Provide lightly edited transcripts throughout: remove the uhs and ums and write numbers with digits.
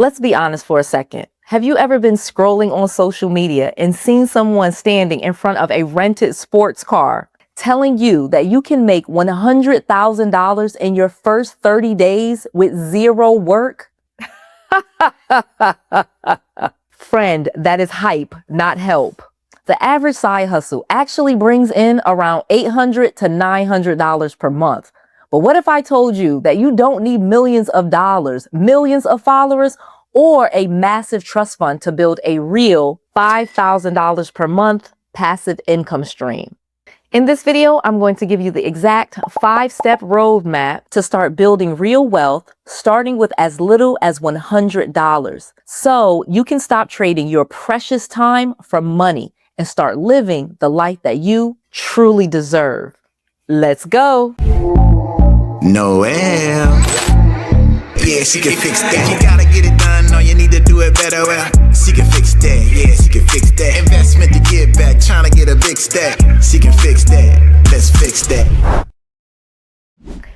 Let's be honest for a second. Have you ever been scrolling on social media and seen someone standing in front of a rented sports car telling you that you can make $100,000 in your first 30 days with zero work? Friend, that is hype, not help. The average side hustle actually brings in around $800 to $900 per month. But what if I told you that you don't need millions of dollars, millions of followers, or a massive trust fund to build a real $5,000 per month passive income stream? In this video, I'm going to give you the exact 5-step roadmap to start building real wealth, starting with as little as $100, so you can stop trading your precious time for money and start living the life that you truly deserve. Let's go. Noelle. Yeah, she can fix that. You gotta get it done, no, you need to do it better. Well, she can fix that, yeah, she can fix that. Investment to get back, trying to get a big stack. She can fix that, let's fix that.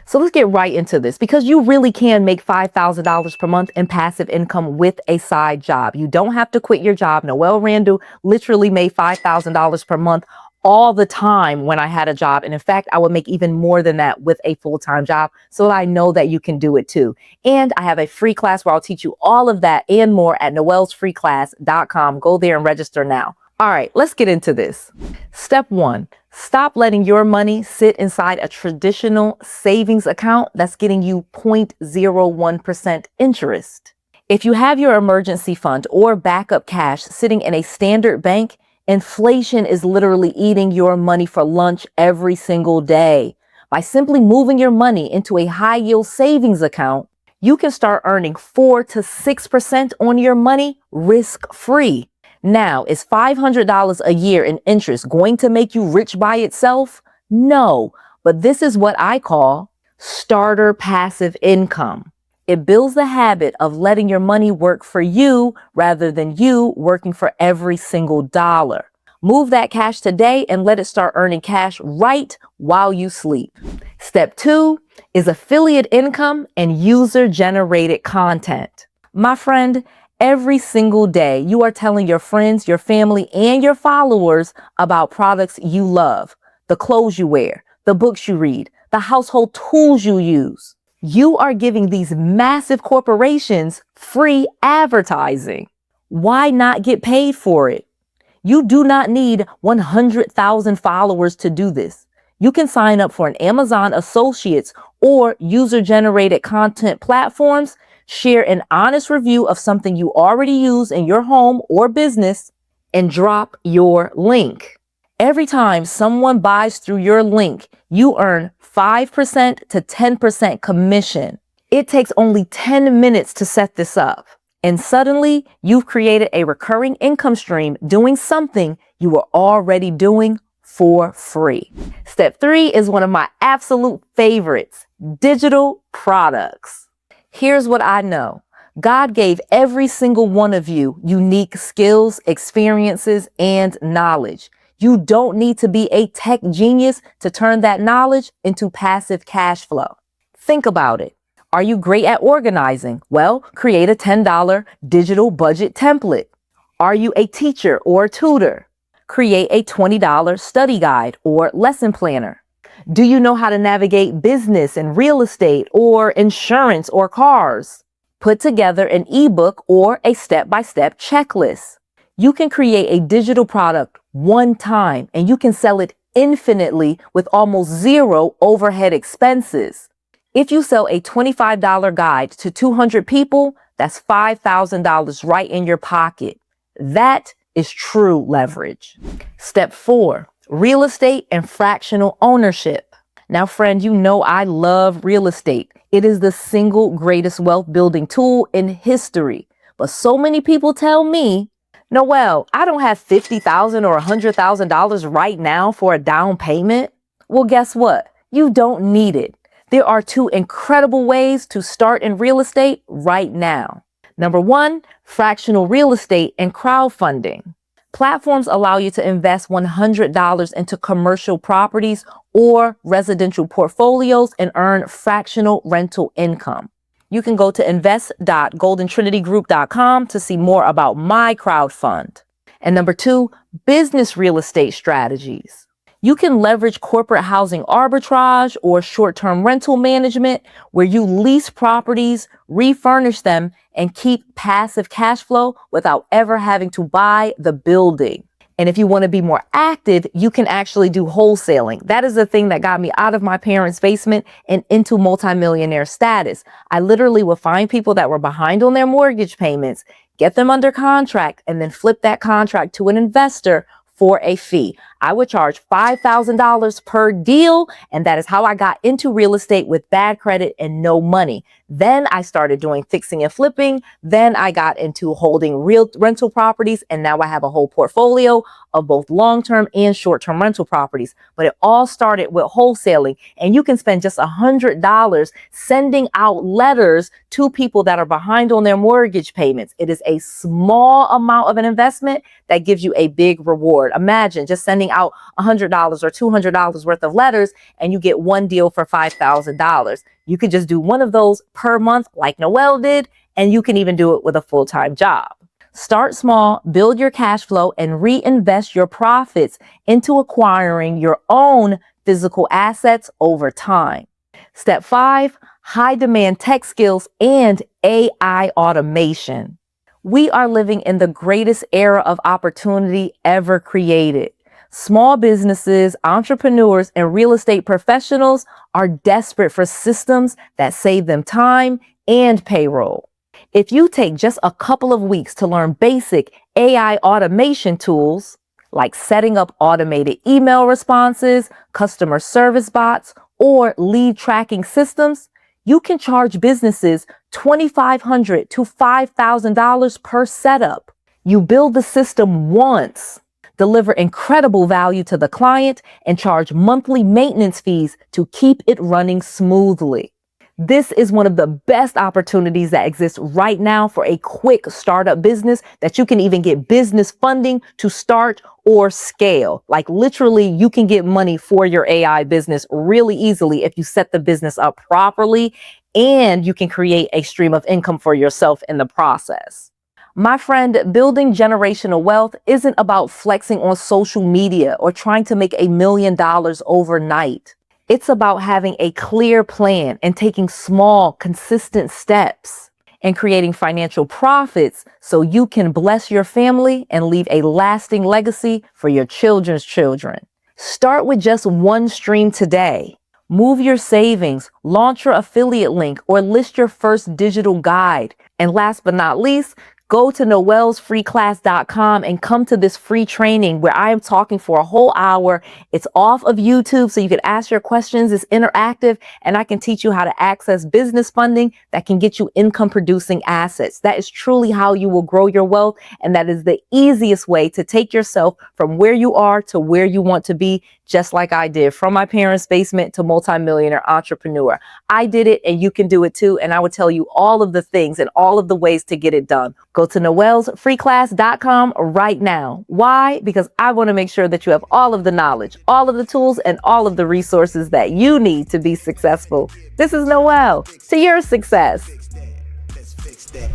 So let's get right into this, because you really can make $5,000 per month in passive income with a side job. You don't have to quit your job. Noelle Randall literally made $5,000 per month all the time when I had a job. And in fact, I would make even more than that with a full-time job. So I know that you can do it too. And I have a free class where I'll teach you all of that and more at noellsfreeclass.com. Go there and register now. All right, let's get into this. Step 1, stop letting your money sit inside a traditional savings account that's getting you 0.01% interest. If you have your emergency fund or backup cash sitting in a standard bank, inflation is literally eating your money for lunch every single day. By simply moving your money into a high yield savings account, you can start earning 4 to 6% on your money risk-free. Now, is $500 a year in interest going to make you rich by itself? No, but this is what I call starter passive income. It builds the habit of letting your money work for you rather than you working for every single dollar. Move that cash today and let it start earning cash right while you sleep. Step 2 is affiliate income and user-generated content. My friend, every single day you are telling your friends, your family, and your followers about products you love, the clothes you wear, the books you read, the household tools you use. You are giving these massive corporations free advertising. Why not get paid for it? You do not need 100,000 followers to do this. You can sign up for an Amazon Associates or user-generated content platforms, share an honest review of something you already use in your home or business, and drop your link. Every time someone buys through your link, you earn 5% to 10% commission. It takes only 10 minutes to set this up. And suddenly you've created a recurring income stream doing something you were already doing for free. Step 3 is one of my absolute favorites: digital products. Here's what I know. God gave every single one of you unique skills, experiences, and knowledge. You don't need to be a tech genius to turn that knowledge into passive cash flow. Think about it. Are you great at organizing? Well, create a $10 digital budget template. Are you a teacher or a tutor? Create a $20 study guide or lesson planner. Do you know how to navigate business and real estate or insurance or cars? Put together an ebook or a step-by-step checklist. You can create a digital product one time and you can sell it infinitely with almost zero overhead expenses. If you sell a $25 guide to 200 people, that's $5,000 right in your pocket. That is true leverage. Step 4, real estate and fractional ownership. Now, friend, you know I love real estate. It is the single greatest wealth building tool in history. But so many people tell me, Noelle, I don't have $50,000 or $100,000 right now for a down payment. Well, guess what? You don't need it. There are 2 incredible ways to start in real estate right now. Number 1, fractional real estate and crowdfunding. Platforms allow you to invest $100 into commercial properties or residential portfolios and earn fractional rental income. You can go to invest.goldenTrinityGroup.com to see more about my crowdfund. And number 2, business real estate strategies. You can leverage corporate housing arbitrage or short-term rental management where you lease properties, refurnish them, and keep passive cash flow without ever having to buy the building. And if you want to be more active, you can actually do wholesaling. That is the thing that got me out of my parents' basement and into multimillionaire status. I literally would find people that were behind on their mortgage payments, get them under contract, and then flip that contract to an investor for a fee. I would charge $5,000 per deal, and that is how I got into real estate with bad credit and no money. Then I started doing fixing and flipping. Then I got into holding real rental properties, and now I have a whole portfolio of both long-term and short-term rental properties. But it all started with wholesaling, and you can spend just $100 sending out letters to people that are behind on their mortgage payments. It is a small amount of an investment that gives you a big reward. Imagine just sending out $100 or $200 worth of letters, and you get one deal for $5,000. You could just do one of those per month like Noelle did, and you can even do it with a full-time job. Start small, build your cash flow, and reinvest your profits into acquiring your own physical assets over time. Step 5, high demand tech skills and AI automation. We are living in the greatest era of opportunity ever created. Small businesses, entrepreneurs, and real estate professionals are desperate for systems that save them time and payroll. If you take just a couple of weeks to learn basic AI automation tools, like setting up automated email responses, customer service bots, or lead tracking systems, you can charge businesses $2,500 to $5,000 per setup. You build the system once, deliver incredible value to the client, and charge monthly maintenance fees to keep it running smoothly. This is one of the best opportunities that exists right now for a quick startup business that you can even get business funding to start or scale. Like literally, you can get money for your AI business really easily if you set the business up properly, and you can create a stream of income for yourself in the process. My friend, building generational wealth isn't about flexing on social media or trying to make $1 million overnight. It's about having a clear plan and taking small, consistent steps and creating financial profits so you can bless your family and leave a lasting legacy for your children's children. Start with just one stream today. Move your savings, launch your affiliate link, or list your first digital guide. And last but not least, go to noellsfreeclass.com and come to this free training where I am talking for a whole hour. It's off of YouTube, so you can ask your questions. It's interactive, and I can teach you how to access business funding that can get you income producing assets. That is truly how you will grow your wealth, and that is the easiest way to take yourself from where you are to where you want to be, just like I did, from my parents' basement to multimillionaire entrepreneur. I did it, and you can do it too, and I would tell you all of the things and all of the ways to get it done. Go to noellsfreeclass.com right now. Why? Because I want to make sure that you have all of the knowledge, all of the tools, and all of the resources that you need to be successful. This is Noelle. To your success. Let's fix that.